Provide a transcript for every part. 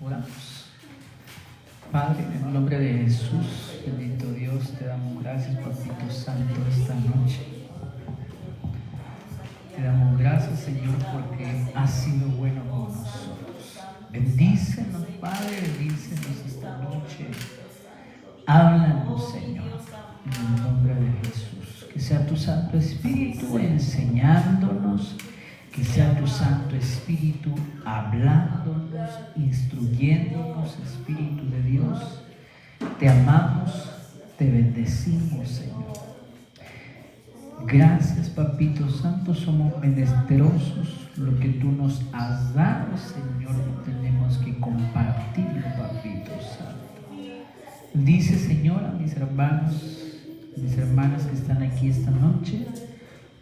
Oramos. Padre, en el nombre de Jesús, bendito Dios, te damos gracias, Papito Santo, esta noche. Te damos gracias, Señor, porque has sido bueno con nosotros. Bendícenos, Padre, bendícenos esta noche. Háblanos, Señor, en el nombre de Jesús. Que sea tu Santo Espíritu enseñándonos, que sea tu Santo Espíritu hablándonos, instruyéndonos, Espíritu de Dios. Te amamos, te bendecimos, Señor. Gracias, Papito Santo, somos menesterosos. Lo que tú nos has dado, Señor, tenemos que compartirlo, Papito Santo. Dice, Señor, a mis hermanos, mis hermanas que están aquí esta noche,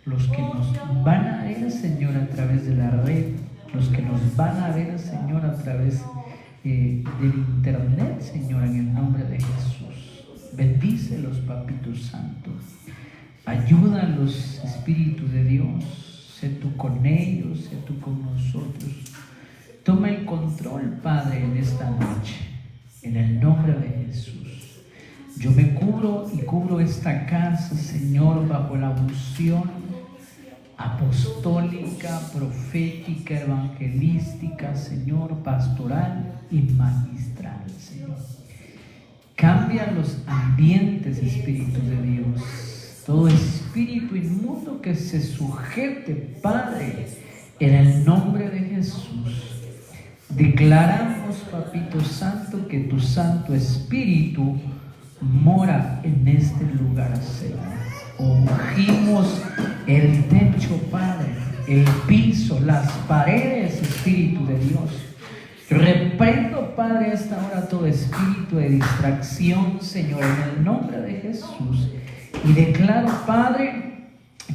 los que nos van a ver, Señor, a través de la red, los que nos van a ver, Señor, a través del internet, Señor, en el nombre de Jesús. Bendícelos, Papito Santo. Ayúdalos, Espíritu de Dios. Sé tú con ellos, sé tú con nosotros. Toma el control, Padre, en esta noche, en el nombre de Jesús. Yo me cubro y cubro esta casa, Señor, bajo la unción apostólica, profética, evangelística, Señor, pastoral y magistral, Señor. Cambia los ambientes, Espíritu de Dios. Todo espíritu inmundo que se sujete, Padre, en el nombre de Jesús. Declaramos, Papito Santo, que tu Santo Espíritu mora en este lugar, Señor. Ungimos el techo, Padre, el piso, las paredes, Espíritu de Dios. Reprendo, Padre, a esta hora todo espíritu de distracción, Señor, en el nombre de Jesús. Y declaro, Padre,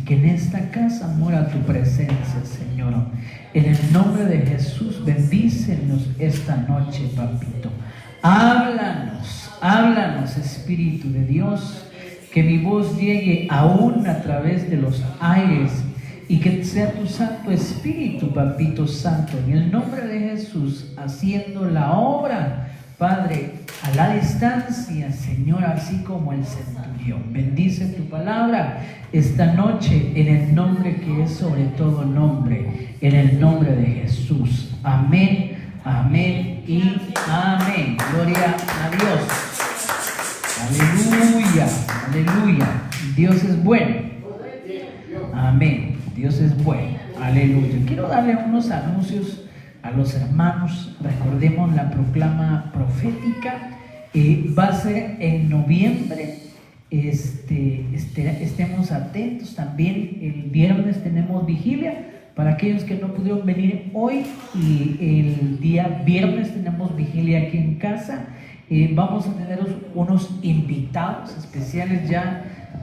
que en esta casa mora tu presencia, Señor. En el nombre de Jesús, bendícenos esta noche, Papito. Háblanos, Espíritu de Dios. Que mi voz llegue aún a través de los aires y que sea tu Santo Espíritu, Papito Santo, en el nombre de Jesús, haciendo la obra, Padre, a la distancia, Señor, así como el centurión. Bendice tu palabra esta noche en el nombre que es sobre todo nombre, en el nombre de Jesús. Amén, amén y amén. Gloria a Dios. Aleluya, aleluya. Dios es bueno. Amén. Dios es bueno. Aleluya. Quiero darle unos anuncios a los hermanos. Recordemos la proclama profética. Va a ser en noviembre. Estemos atentos. También el viernes tenemos vigilia. Para aquellos que no pudieron venir hoy, y el día viernes tenemos vigilia aquí en casa. Vamos a tener unos invitados especiales ya,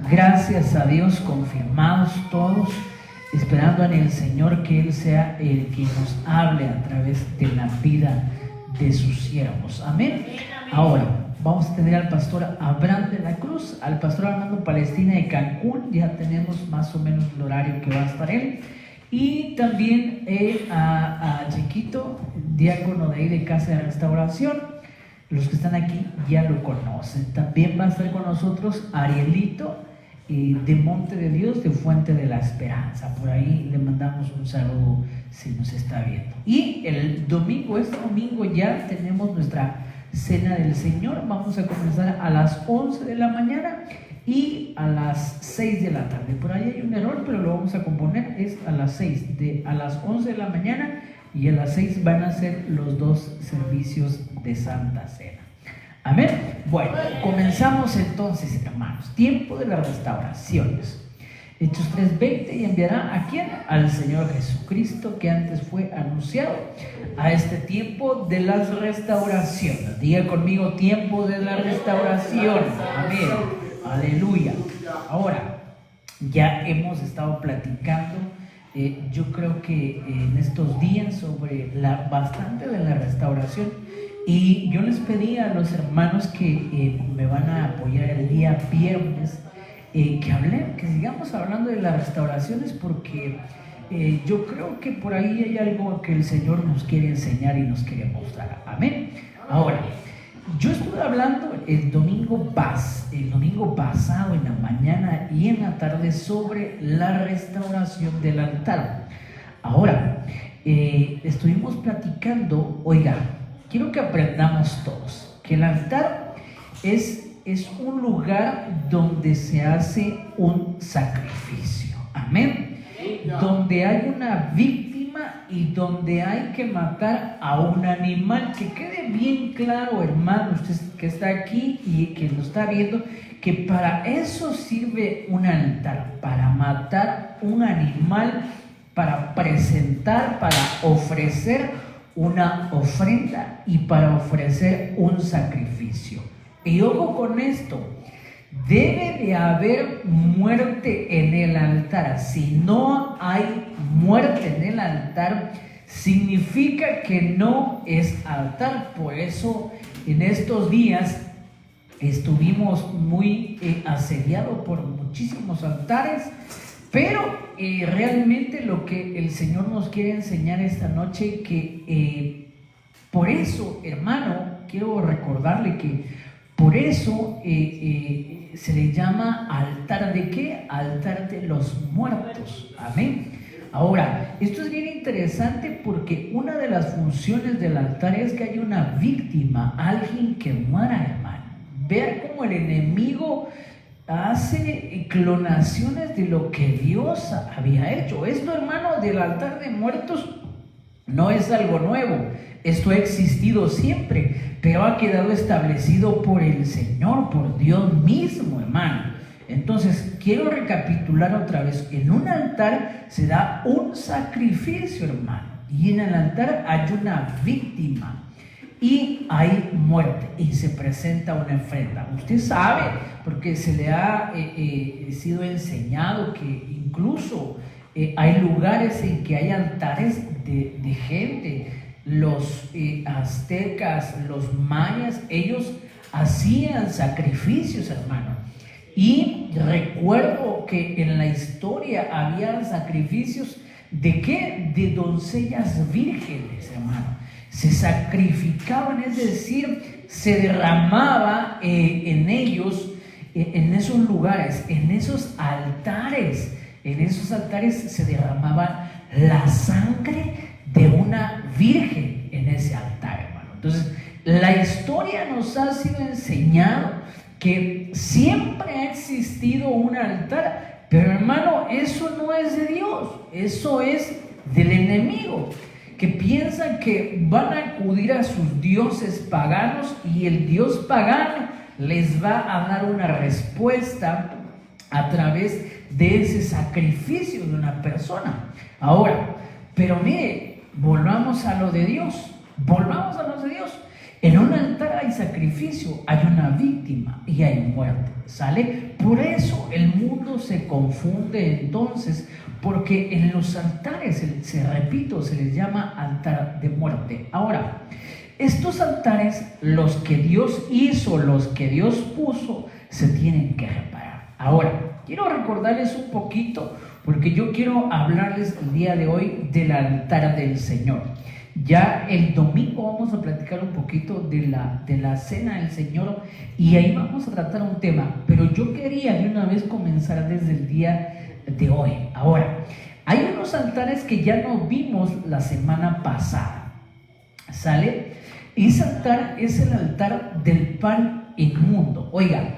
gracias a Dios, confirmados todos, esperando en el Señor que Él sea el que nos hable a través de la vida de sus siervos. Amén. Ahora vamos a tener al pastor Abraham de la Cruz, al pastor Armando Palestina de Cancún. Ya tenemos más o menos el horario que va a estar él. Y también a Chiquito, diácono de ahí de Casa de Restauración. Los que están aquí ya lo conocen. También va a estar con nosotros Arielito de Monte de Dios, de Fuente de la Esperanza. Por ahí le mandamos un saludo si nos está viendo. Y el domingo, este domingo ya tenemos nuestra Cena del Señor. Vamos a comenzar a las 11 de la mañana y a las 6 de la tarde. Por ahí hay un error, pero lo vamos a componer. Es a las 6, a las 11 de la mañana y a las 6 van a ser los dos servicios de Santa Cena. Amén. Bueno, comenzamos entonces, hermanos. Tiempo de las restauraciones. Hechos 3:20, y enviará ¿a quién? Al Señor Jesucristo, que antes fue anunciado, a este tiempo de las restauraciones. Diga conmigo, tiempo de la restauración. Amén. Aleluya. Ahora, ya hemos estado platicando, yo creo que en estos días, sobre bastante de la restauración. Y yo les pedí a los hermanos que me van a apoyar el día viernes, que sigamos hablando de las restauraciones, porque yo creo que por ahí hay algo que el Señor nos quiere enseñar y nos quiere mostrar. Amén. Ahora, yo estuve hablando el domingo pasado en la mañana y en la tarde sobre la restauración del altar. Ahora, estuvimos platicando, oiga, quiero que aprendamos todos que el altar es un lugar donde se hace un sacrificio, amén, donde hay una víctima y donde hay que matar a un animal. Que quede bien claro, hermano, usted que está aquí y que lo está viendo, que para eso sirve un altar, para matar un animal, para presentar, para ofrecer una ofrenda y para ofrecer un sacrificio. Y ojo con esto, debe de haber muerte en el altar. Si no hay muerte en el altar, significa que no es altar. Por eso en estos días estuvimos muy asediados por muchísimos altares, pero realmente lo que el Señor nos quiere enseñar esta noche, que por eso, hermano, quiero recordarle que por eso se le llama altar de ¿qué? Altar de los muertos. Amén. Ahora, esto es bien interesante porque una de las funciones del altar es que haya una víctima, alguien que muera, hermano. Vean cómo el enemigo hace clonaciones de lo que Dios había hecho. Esto, hermano, del altar de muertos no es algo nuevo. Esto ha existido siempre, pero ha quedado establecido por el Señor, por Dios mismo, hermano. Entonces, quiero recapitular otra vez. En un altar se da un sacrificio, hermano, y en el altar hay una víctima y hay muerte y se presenta una ofrenda. Usted sabe, porque se le ha sido enseñado que incluso hay lugares en que hay altares de gente. Los aztecas, los mayas, ellos hacían sacrificios, hermano. Y recuerdo que en la historia había sacrificios ¿de qué? De doncellas vírgenes, hermano. Se sacrificaban, es decir, se derramaba en ellos, en esos lugares, en esos altares se derramaba la sangre de una virgen en ese altar, hermano. Entonces, la historia nos ha sido enseñado que siempre ha existido un altar, pero hermano, eso no es de Dios, eso es del enemigo, que piensan que van a acudir a sus dioses paganos y el dios pagano les va a dar una respuesta a través de ese sacrificio de una persona. Ahora, pero mire, volvamos a lo de Dios. En un altar hay sacrificio, hay una víctima y hay muerte, ¿sale? Por eso el mundo se confunde entonces, porque en los altares, se les llama altar de muerte. Ahora, estos altares, los que Dios hizo, los que Dios puso, se tienen que reparar. Ahora, quiero recordarles un poquito, porque yo quiero hablarles el día de hoy del altar del Señor. Ya el domingo vamos a platicar un poquito de la cena del Señor y ahí vamos a tratar un tema, pero yo quería de una vez comenzar desde el día de hoy. Ahora, hay unos altares que ya nos vimos la semana pasada, ¿sale? Ese altar es el altar del pan inmundo. Oiga,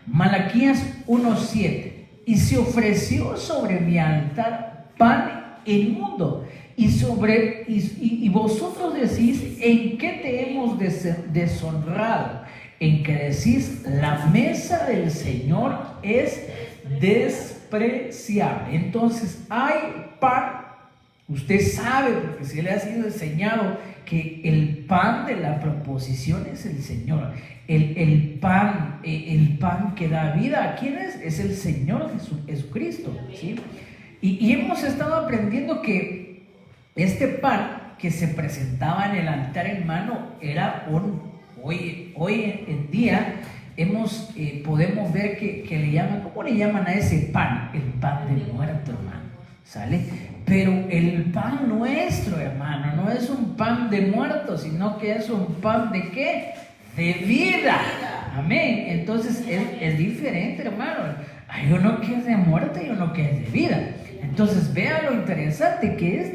Malaquías 1:7. Y se ofreció sobre mi altar pan inmundo. Y vosotros decís, ¿en qué te hemos deshonrado? En que decís, la mesa del Señor es despreciable. Entonces hay pan. Usted sabe, porque se le ha sido enseñado, que el pan de la proposición es el Señor. El pan que da vida, ¿quién es? Es el Señor Jesucristo, ¿sí? Y hemos estado aprendiendo que este pan que se presentaba en el altar, hermano, era hoy en día podemos ver que le llaman, ¿cómo le llaman a ese pan? El pan del muerto, hermano. ¿sale? Pero el pan nuestro, hermano, no es un pan de muertos, sino que es un pan ¿de qué? De vida. Amén. Entonces es diferente, hermano. Hay uno que es de muerte y uno que es de vida. Entonces vea lo interesante que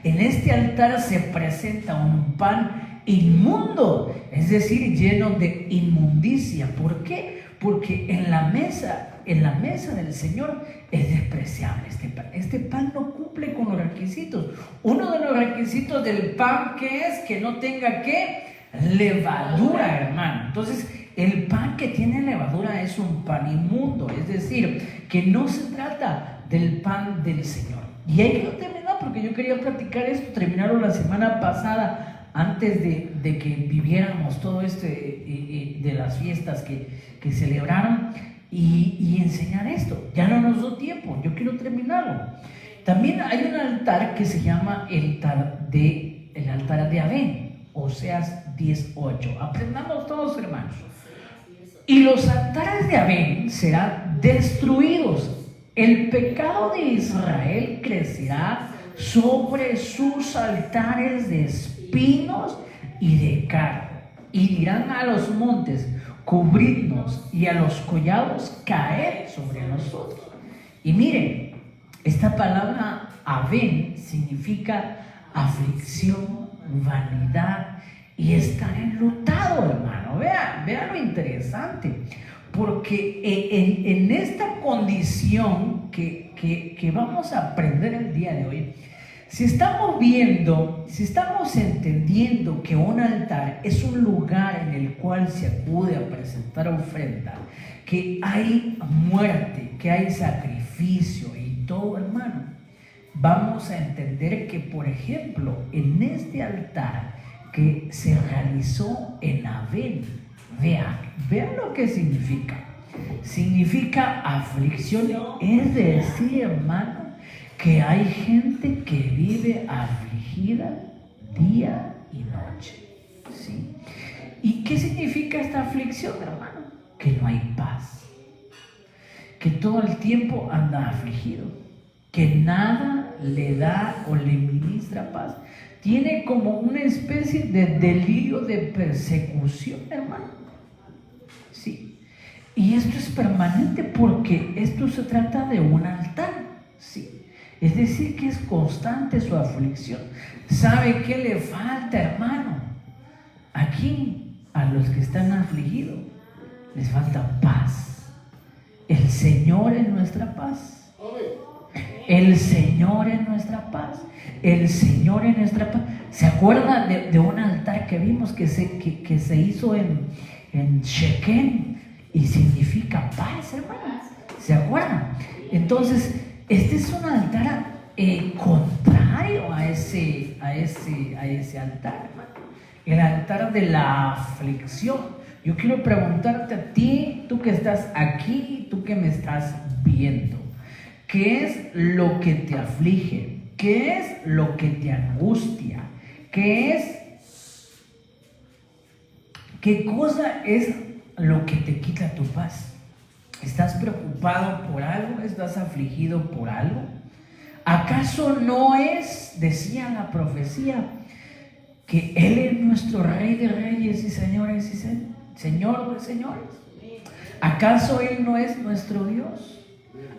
en este altar se presenta un pan inmundo, es decir, lleno de inmundicia. ¿Por qué? Porque en la mesa del Señor es despreciable este pan. Este pan no cumple con los requisitos. Uno de los requisitos del pan, ¿qué es? Que no tenga ¿qué? Levadura, hermano. Entonces el pan que tiene levadura es un pan inmundo, es decir, que no se trata del pan del Señor. Y ahí quiero terminar porque yo quería platicar esto, terminaron la semana pasada antes de que viviéramos todo de las fiestas que celebraron y enseñar esto. Ya no nos dio tiempo, yo quiero terminarlo. También hay un altar que se llama el altar de Abén, Oseas 10:8. Aprendamos todos, hermanos. Y los altares de Abén serán destruidos. El pecado de Israel crecerá sobre sus altares de espinos y de cardo. Y dirán a los montes, cubridnos, y a los collados, caed sobre nosotros. Y miren, esta palabra Abén significa aflicción, vanidad y estar enlutado, hermano. Vea lo interesante, porque en esta condición que vamos a aprender el día de hoy, si estamos entendiendo que un altar es un lugar en el cual se acude a presentar ofrenda, que hay muerte, que hay sacrificio y todo, hermano, vamos a entender que, por ejemplo, en este altar que se realizó en Abén, vean lo que significa. Significa aflicción, es decir, hermano, que hay gente que vive afligida día y noche, ¿sí? ¿Y qué significa esta aflicción, hermano? Que no hay paz, que todo el tiempo anda afligido, que nada le da o le ministra paz. Tiene como una especie de delirio de persecución, hermano. Sí. Y esto es permanente porque esto se trata de un altar. Sí. Es decir, que es constante su aflicción. ¿Sabe qué le falta, hermano? Aquí, a los que están afligidos, les falta paz. El Señor es nuestra paz. El Señor es nuestra paz. El Señor es nuestra paz. ¿Se acuerda de un altar que vimos que se hizo en Shequem? Y significa paz, hermanos. ¿Se acuerdan? Entonces, este es un altar contrario a ese altar, hermano. El altar de la aflicción. Yo quiero preguntarte a ti, tú que estás aquí, tú que me estás viendo, ¿qué es lo que te aflige? ¿Qué es lo que te angustia? ¿Qué cosa es lo que te quita tu paz? ¿Estás preocupado por algo? ¿Estás afligido por algo? ¿Acaso no decía la profecía, que Él es nuestro Rey de Reyes y Señores y Señor de Señores? ¿Acaso Él no es nuestro Dios?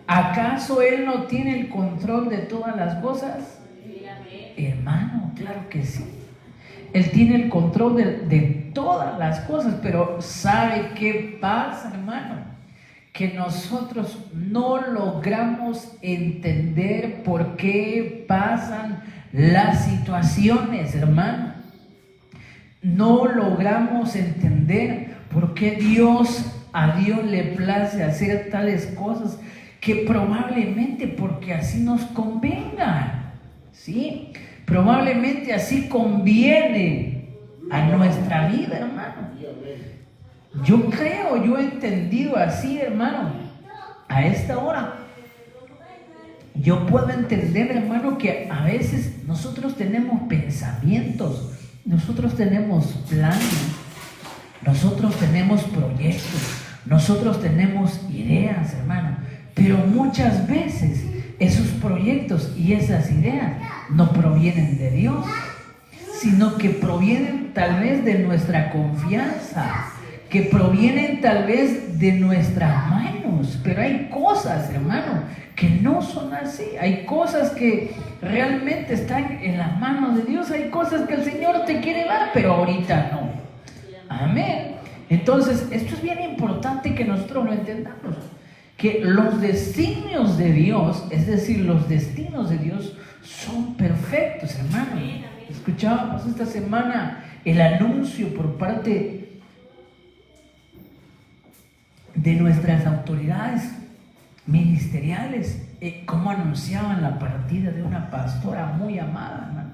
¿Acaso Él no tiene el control de todas las cosas? Hermano, claro que sí. Él tiene el control de todas las cosas, pero ¿sabe qué pasa, hermano? Que nosotros no logramos entender por qué pasan las situaciones, hermano. No logramos entender por qué a Dios le place hacer tales cosas, que probablemente porque así nos convenga, ¿sí? Probablemente así conviene a nuestra vida, hermano. Yo he entendido así, hermano, a esta hora. Yo puedo entender, hermano, que a veces nosotros tenemos pensamientos, nosotros tenemos planes, nosotros tenemos proyectos, nosotros tenemos ideas, hermano, pero muchas veces esos proyectos y esas ideas no provienen de Dios, sino que provienen tal vez de nuestra confianza, que provienen tal vez de nuestras manos. Pero hay cosas, hermano, que no son así. Hay cosas que realmente están en las manos de Dios. Hay cosas que el Señor te quiere dar, pero ahorita no. Amén. Entonces, esto es bien importante que nosotros lo entendamos. Que los designios de Dios, es decir, los destinos de Dios son perfectos, hermano. Escuchábamos esta semana el anuncio por parte de nuestras autoridades ministeriales, cómo anunciaban la partida de una pastora muy amada, hermano,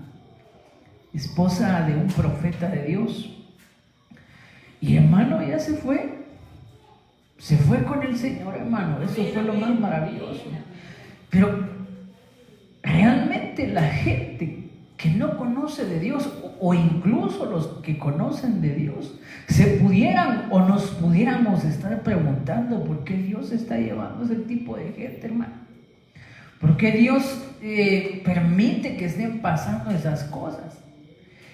esposa de un profeta de Dios. Y hermano, ella se fue con el Señor, hermano. Eso fue lo más maravilloso. Pero realmente la gente que no conoce de Dios, o incluso los que conocen de Dios, se pudieran o nos pudiéramos estar preguntando por qué Dios está llevando ese tipo de gente, hermano. ¿Por qué Dios permite que estén pasando esas cosas?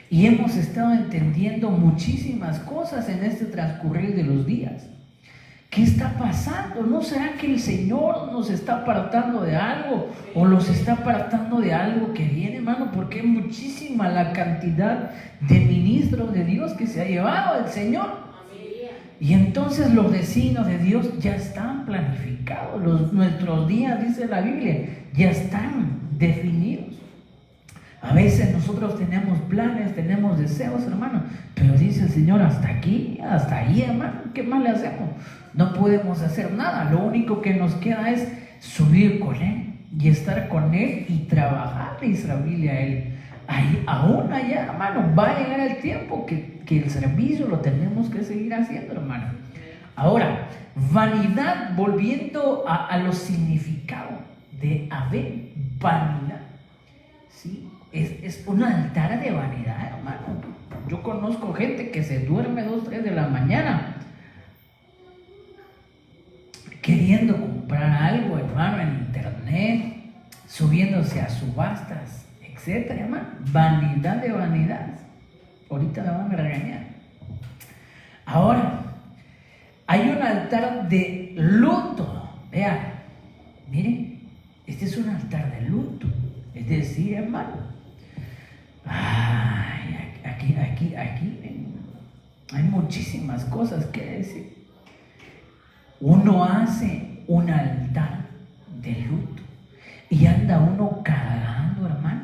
Y hemos estado entendiendo muchísimas cosas en este transcurrir de los días. ¿Qué está pasando? ¿No será que el Señor nos está apartando de algo o los está apartando de algo que viene, hermano? Porque es muchísima la cantidad de ministros de Dios que se ha llevado el Señor. Y entonces los designios de Dios ya están planificados. Nuestros días, dice la Biblia, ya están definidos. A veces nosotros tenemos planes, tenemos deseos, hermano, pero dice el Señor, hasta aquí, hasta ahí, hermano, ¿qué más le hacemos? No podemos hacer nada. Lo único que nos queda es subir con Él y estar con Él y trabajar, dice la Biblia, a Él. Ahí, aún allá, hermano, va a llegar el tiempo que el servicio lo tenemos que seguir haciendo, hermano. Ahora, vanidad, volviendo a los significados de Abel, vanidad, ¿sí? Es un altar de vanidad, hermano. Yo conozco gente que se duerme 2, 3 de la mañana queriendo comprar algo, hermano, en internet, subiéndose a subastas, etcétera, hermano. Vanidad de vanidades. Ahorita me van a regañar. Ahora, hay un altar de luto. Vean, miren, este es un altar de luto. Es decir, hermano, aquí hay muchísimas cosas que decir. Uno hace un altar de luto y anda uno cargando, hermano,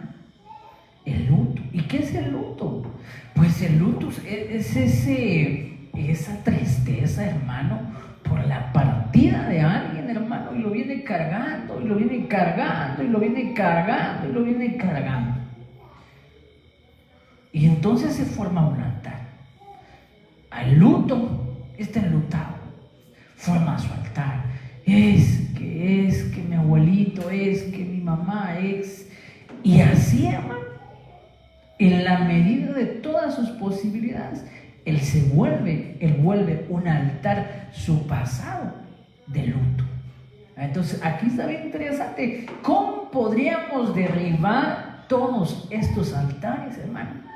el luto. ¿Y qué es el luto? Pues el luto es esa tristeza, hermano, por la partida de alguien, hermano, y lo viene cargando, y lo viene cargando, y lo viene cargando, y lo viene cargando. Y entonces se forma un altar. Al luto, está enlutado, forma su altar. Es que mi abuelito, es que mi mamá, y así, hermano, en la medida de todas sus posibilidades, él vuelve un altar su pasado de luto. Entonces aquí está bien interesante. ¿Cómo podríamos derribar todos estos altares, hermano?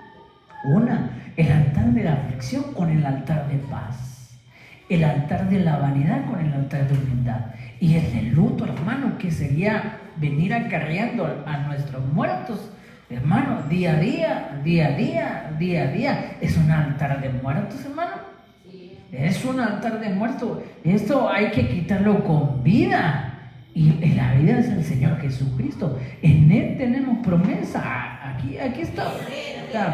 El altar de la aflicción con el altar de paz, el altar de la vanidad con el altar de humildad, y el de luto, hermano, que sería venir acarreando a nuestros muertos, hermano, día a día. Es un altar de muertos, hermano. Es un altar de muertos. Esto hay que quitarlo con vida. Y la vida es el Señor Jesucristo. En Él tenemos promesa. Aquí está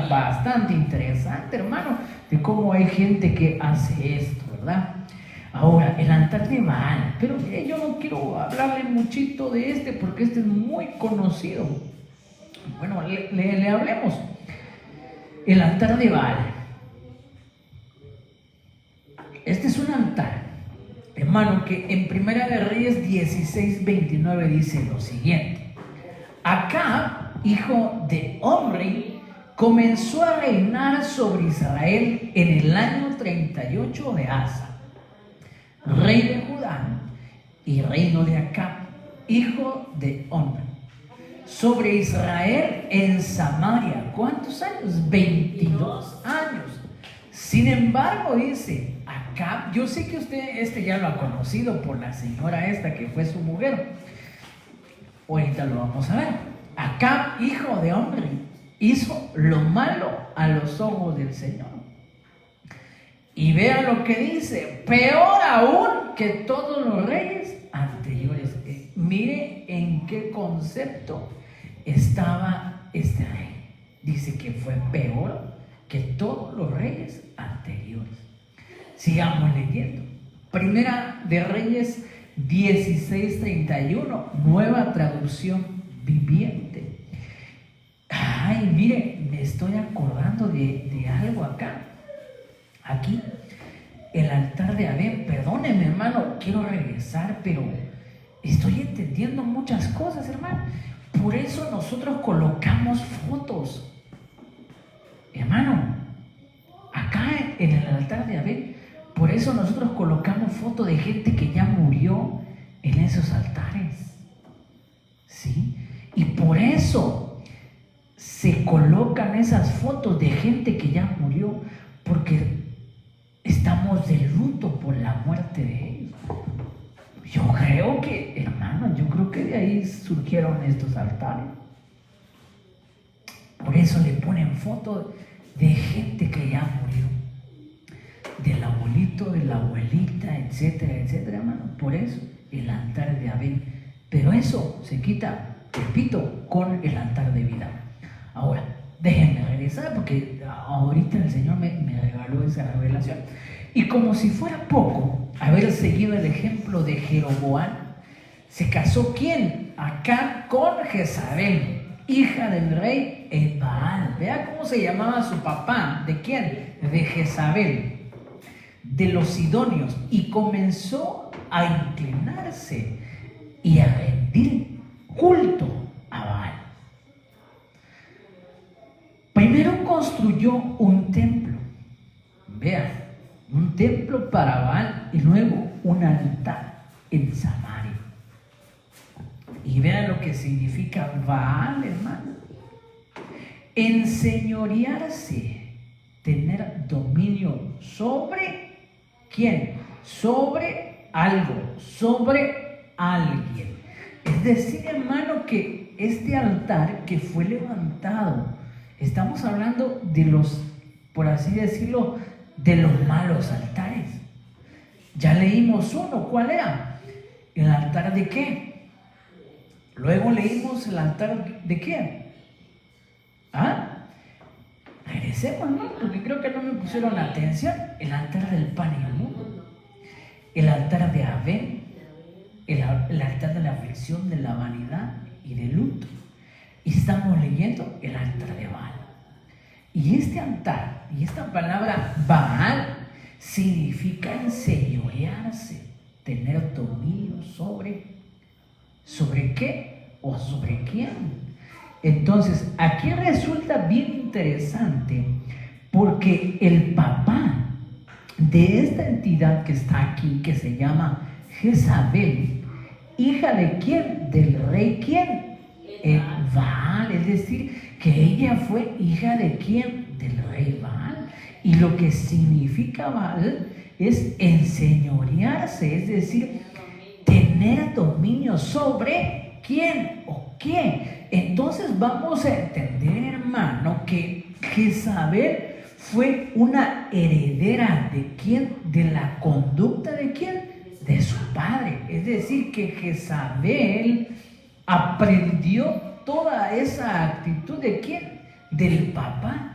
bastante interesante, hermano, de cómo hay gente que hace esto, ¿verdad? Ahora, el altar de Baal. Pero yo no quiero hablarle muchito de este porque este es muy conocido. Bueno, le hablemos. El altar de Baal. Este es un altar, hermano, que en Primera de Reyes 16:29 dice lo siguiente: Acab, hijo de Omri, comenzó a reinar sobre Israel en el año 38 de Asa, rey de Judá, y reino de Acab, hijo de hombre, sobre Israel en Samaria. ¿Cuántos años? 22 años. Sin embargo, dice Acab, yo sé que usted ya lo ha conocido por la señora esta que fue su mujer. Ahorita lo vamos a ver. Acab, hijo de hombre, hizo lo malo a los ojos del Señor. Y vea lo que dice, peor aún que todos los reyes anteriores. Mire en qué concepto estaba este rey. Dice que fue peor que todos los reyes anteriores. Sigamos leyendo. Primera de Reyes 16:31, nueva traducción viviente. Ay, mire, me estoy acordando de algo acá. Aquí, el altar de Abel. Perdóneme, hermano, quiero regresar, pero estoy entendiendo muchas cosas, hermano. Por eso nosotros colocamos fotos. Hermano, acá en el altar de Abel, por eso nosotros colocamos fotos de gente que ya murió en esos altares. ¿Sí? Y por eso se colocan esas fotos de gente que ya murió, porque estamos de luto por la muerte de ellos. Yo creo que, hermano, de ahí surgieron estos altares. Por eso le ponen fotos de gente que ya murió, del abuelito, de la abuelita, etcétera, etcétera, hermano. Por eso el altar de Abel. Pero eso se quita, repito, con el altar de vida. Ahora, déjenme regresar porque ahorita el Señor me regaló esa revelación. Y como si fuera poco haber seguido el ejemplo de Jeroboam, se casó ¿quién? Acá con Jezabel, hija del rey Baal. Vea cómo se llamaba su papá. ¿De quién? De Jezabel, de los sidonios. Y comenzó a inclinarse y a rendir culto a Baal. Primero construyó un templo. Vea, un templo para Baal y luego un altar en Samaria. Y vean lo que significa Baal, hermano. Enseñorearse, tener dominio sobre ¿quién? Sobre algo, sobre alguien. Es decir, hermano, que este altar que fue levantado, estamos hablando de los, por así decirlo, de los malos altares. Ya leímos uno, ¿cuál era? ¿El altar de qué? Luego leímos el altar de quién. Regresemos, ¿no? Porque creo que no me pusieron atención. El altar del pan y el mundo, el altar de Abel, el altar de la aflicción, de la vanidad y del luto. Y estamos leyendo el altar de Baal. Y este altar, y esta palabra Baal, significa enseñorearse, tener dominio ¿sobre qué? ¿O sobre quién? Entonces, aquí resulta bien interesante, porque el papá de esta entidad que está aquí, que se llama Jezabel, hija de quién? Del rey quién? Baal. Es decir, que ella fue hija de quién? Del rey Baal. Y lo que significa Baal es enseñorearse, es decir, tener dominio sobre quién o qué. Entonces vamos a entender, hermano, que Jezabel fue una heredera de quién, de la conducta de quién, de su padre. Es decir, que Jezabel aprendió toda esa actitud de quién, del papá.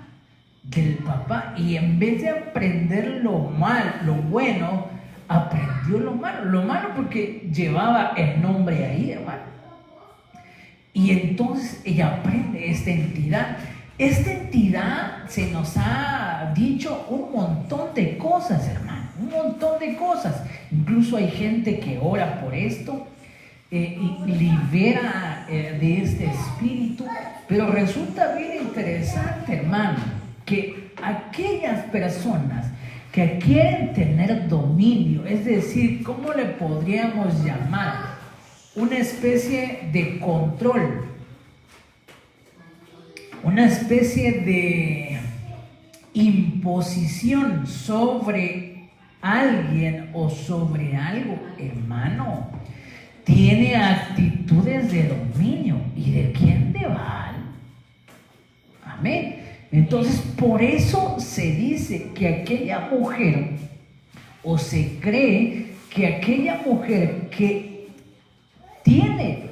Y en vez de aprender lo bueno, aprendió lo malo porque llevaba el nombre ahí, hermano. Y entonces ella aprende esta entidad. Esta entidad se nos ha dicho un montón de cosas, hermano, un montón de cosas. Incluso hay gente que ora por esto y libera de este espíritu. Pero resulta bien interesante, hermano, que aquellas personas que quieren tener dominio, es decir, ¿cómo le podríamos llamar? una especie de control, una especie de imposición sobre alguien o sobre algo, hermano. Tiene actitudes de dominio. ¿Y de quién? De Baal. Amén. Entonces, por eso se dice que aquella mujer, o se cree que aquella mujer que tiene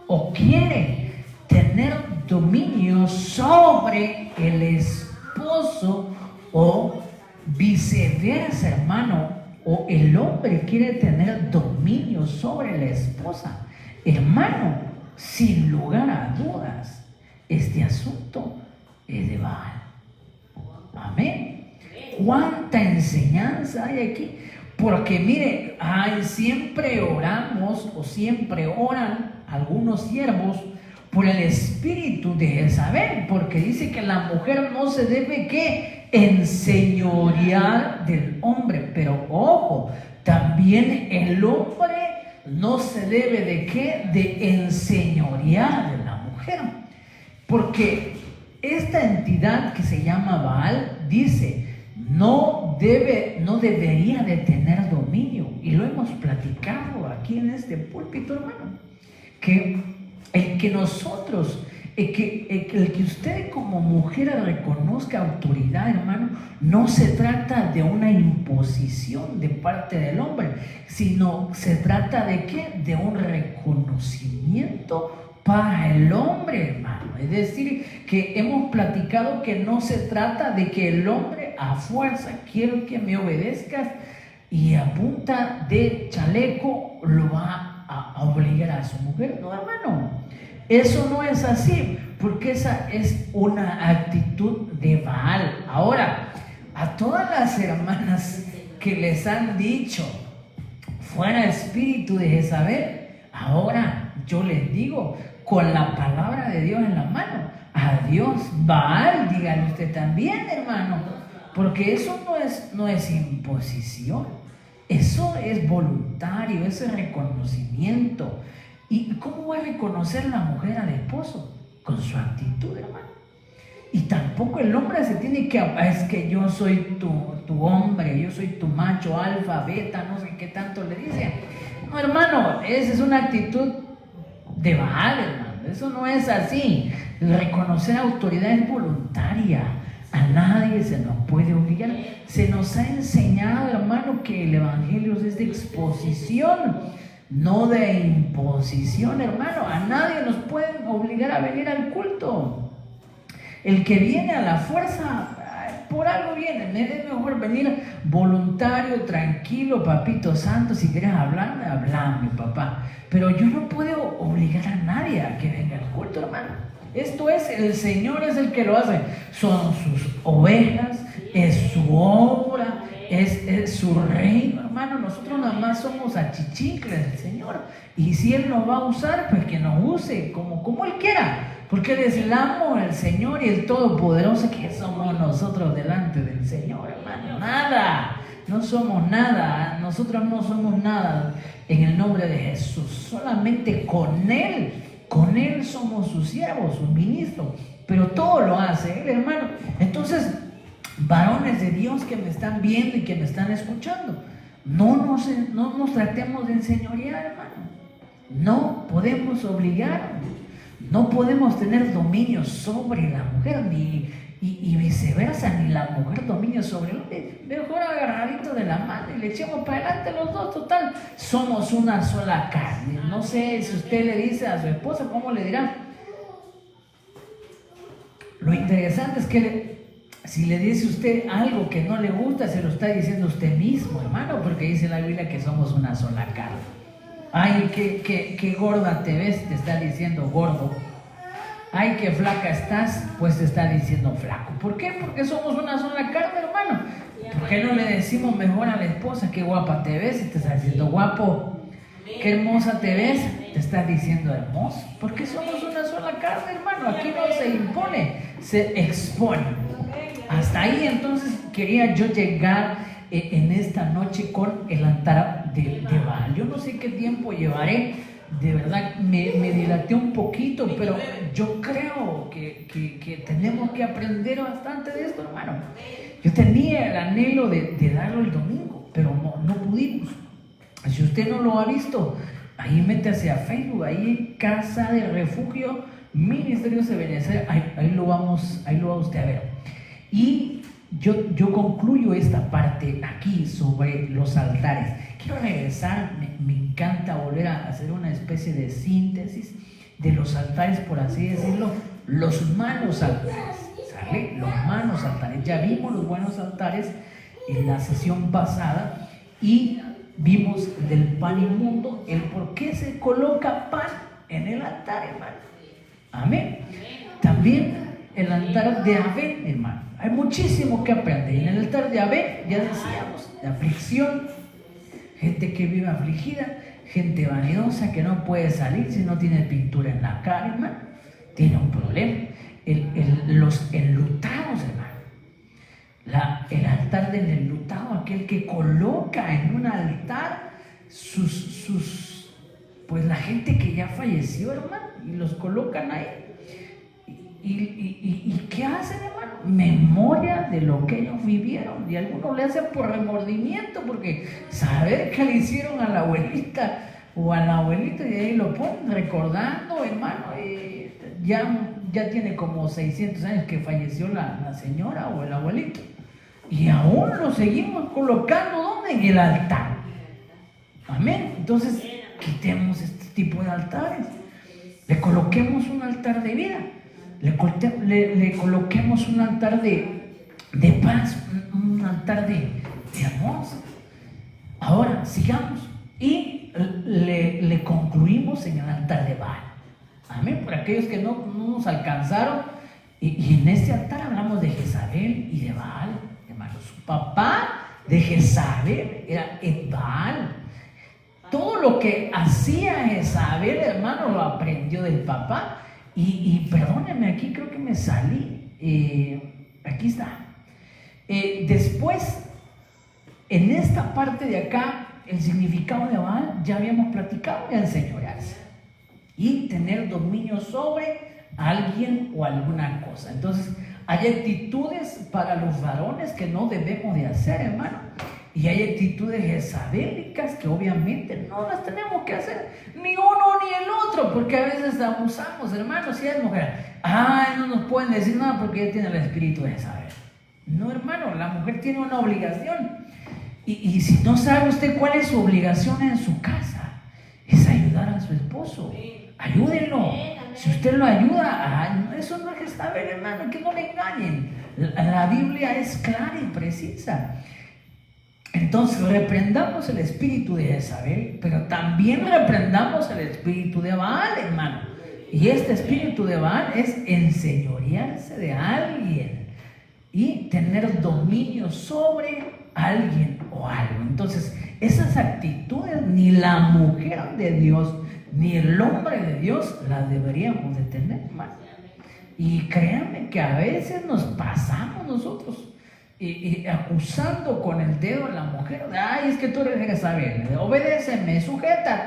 o quiere tener dominio sobre el esposo, o viceversa, hermano, o el hombre quiere tener dominio sobre la esposa, hermano, sin lugar a dudas, este asunto es de Baal. Amén. ¿Cuánta enseñanza hay aquí? Porque mire, siempre oramos, o siempre oran algunos siervos por el espíritu de Jezabel, porque dice que la mujer no se debe ¿qué? Enseñorear del hombre. Pero ojo, también el hombre no se debe de ¿qué? De enseñorear de la mujer, porque esta entidad que se llama Baal dice no debería de tener dominio, y lo hemos platicado aquí en este púlpito, hermano, que el que nosotros, el que usted como mujer reconozca autoridad, hermano, no se trata de una imposición de parte del hombre, sino se trata de ¿qué? De un reconocimiento para el hombre, hermano. Es decir, que hemos platicado que no se trata de que el hombre a fuerza quiero que me obedezcas y a punta de chaleco lo va a obligar a su mujer. No, hermano, eso no es así, porque esa es una actitud de Baal. Ahora, a todas las hermanas que les han dicho fuera espíritu de Jezabel, ahora yo les digo, con la palabra de Dios en la mano, adiós Baal, dígale usted también, hermano, porque eso no es imposición, eso es voluntario, eso es reconocimiento. ¿Y cómo va a reconocer la mujer al esposo? Con su actitud, hermano. Y tampoco el hombre se tiene que, es que yo soy tu hombre, yo soy tu macho, alfa, beta, no sé qué tanto le dicen. No, hermano, esa es una actitud de Baal, hermano. Eso no es así. Reconocer autoridad es voluntaria. A nadie se nos puede obligar. Se nos ha enseñado, hermano, que el evangelio es de exposición, no de imposición, hermano. A nadie nos pueden obligar a venir al culto. El que viene a la fuerza, por algo viene. Es mejor venir voluntario, tranquilo, papito santo. Si quieres hablarme, hablame, papá. Pero yo no puedo obligar a nadie a que venga al culto, hermano. Esto es, el Señor es el que lo hace. Son sus ovejas, es su obra, es su reino, hermano. Nosotros nada más somos achichincles del Señor. Y si Él nos va a usar, pues que nos use como Él quiera. Porque Él es el amo, el Señor y el Todopoderoso. Que somos nosotros delante del Señor, hermano. Nada, no somos nada. Nosotros no somos nada en el nombre de Jesús. Solamente con Él somos sus siervos, sus ministros. Pero todo lo hace Él, hermano. Entonces, varones de Dios que me están viendo y que me están escuchando, no nos tratemos de enseñorear, hermano. No podemos obligar. No podemos tener dominio sobre la mujer, y viceversa, ni la mujer dominio sobre el hombre. Mejor agarradito de la mano y le echemos para adelante los dos. Total, somos una sola carne. No sé si usted le dice a su esposa, ¿cómo le dirá? Lo interesante es que si le dice usted algo que no le gusta, se lo está diciendo usted mismo, hermano, porque dice la Biblia que somos una sola carne. Ay, qué gorda te ves, te está diciendo gordo. Ay, qué flaca estás, pues te está diciendo flaco. ¿Por qué? Porque somos una sola carne, hermano. ¿Por qué no le decimos mejor a la esposa qué guapa te ves y te está diciendo guapo? Qué hermosa te ves, te está diciendo hermoso. Porque somos una sola carne, hermano. Aquí no se impone, se expone. Hasta ahí entonces quería yo llegar en esta noche con el altar de Baal. Yo no sé qué tiempo llevaré. de verdad me dilaté un poquito, pero yo creo que tenemos que aprender bastante de esto, hermano. Yo tenía el anhelo de darlo el domingo, pero no pudimos. Si usted no lo ha visto, ahí métase a Facebook, ahí Casa de Refugio Ministerios de Ebenecer, ahí lo va usted a ver. Y yo concluyo esta parte aquí sobre los altares. Quiero regresar, me encanta volver a hacer una especie de síntesis de los altares, por así decirlo, los malos altares, ¿sale? Los malos altares. Ya vimos los buenos altares en la sesión pasada y vimos del pan inmundo, el por qué se coloca pan en el altar, hermano. Amén. También el altar de Abel, hermano. Hay muchísimo que aprender. En el altar de Abel, ya decíamos, de aflicción, gente que vive afligida, gente vanidosa que no puede salir si no tiene pintura en la cara, hermano. Tiene un problema. Los enlutados, hermano. El altar del enlutado, aquel que coloca en un altar pues la gente que ya falleció, hermano, y los colocan ahí. ¿Y qué hacen, hermano? Memoria de lo que ellos vivieron. Y algunos le hacen por remordimiento, porque saber que le hicieron a la abuelita o al abuelito, y ahí lo ponen recordando, hermano. Ya tiene como 600 años que falleció la señora o el abuelito. Y aún lo seguimos colocando, ¿dónde? En el altar. Amén. Entonces, quitemos este tipo de altares. Le coloquemos un altar de vida. Le coloquemos un altar de paz, un altar de amor. Ahora, sigamos. Y le concluimos en el altar de Baal. Amén. Por aquellos que no nos alcanzaron. Y en este altar hablamos de Jezabel y de Baal. Hermano, su papá de Jezabel era Baal. Todo lo que hacía Jezabel, hermano, lo aprendió del papá. Y perdónenme, aquí creo que me salí. Aquí está. Después, en esta parte de acá, el significado de Baal ya habíamos platicado, de enseñorearse y tener dominio sobre alguien o alguna cosa. Entonces, hay actitudes para los varones que no debemos de hacer, hermano. Y hay actitudes jezabélicas que obviamente no las tenemos que hacer, ni uno ni el otro, porque a veces abusamos, hermano. Si es mujer, no nos pueden decir nada porque ella tiene el espíritu de Jezabel. No, hermano, la mujer tiene una obligación. Y si no sabe usted cuál es su obligación en su casa, es ayudar a su esposo. Ayúdenlo. Si usted lo ayuda, eso no es Jezabel, hermano, que no le engañen. La Biblia es clara y precisa. Entonces reprendamos el espíritu de Jezabel, pero también reprendamos el espíritu de Baal, hermano. Y este espíritu de Baal es enseñorearse de alguien y tener dominio sobre alguien o algo. Entonces, esas actitudes ni la mujer de Dios ni el hombre de Dios las deberíamos de tener, hermano. Y créanme que a veces nos pasamos nosotros y acusando con el dedo a la mujer. Es que tú eres Jezabel, obedéceme, sujeta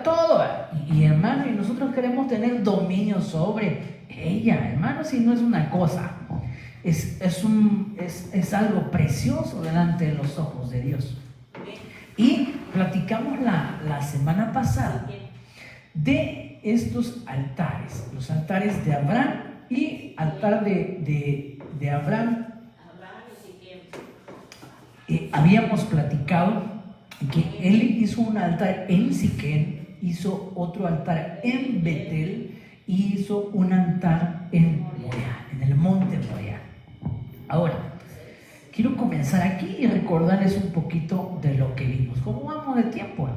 todo. Y hermano, y nosotros queremos tener dominio sobre ella, hermano. Si no es una cosa, es algo precioso delante de los ojos de Dios. Y platicamos la semana pasada de estos altares, los altares de Abraham y altar de Abraham. Habíamos platicado que él hizo un altar en Siquén, hizo otro altar en Betel y hizo un altar en Moriah, en el monte Moriah. Ahora, quiero comenzar aquí y recordarles un poquito de lo que vimos. ¿Cómo vamos de tiempo?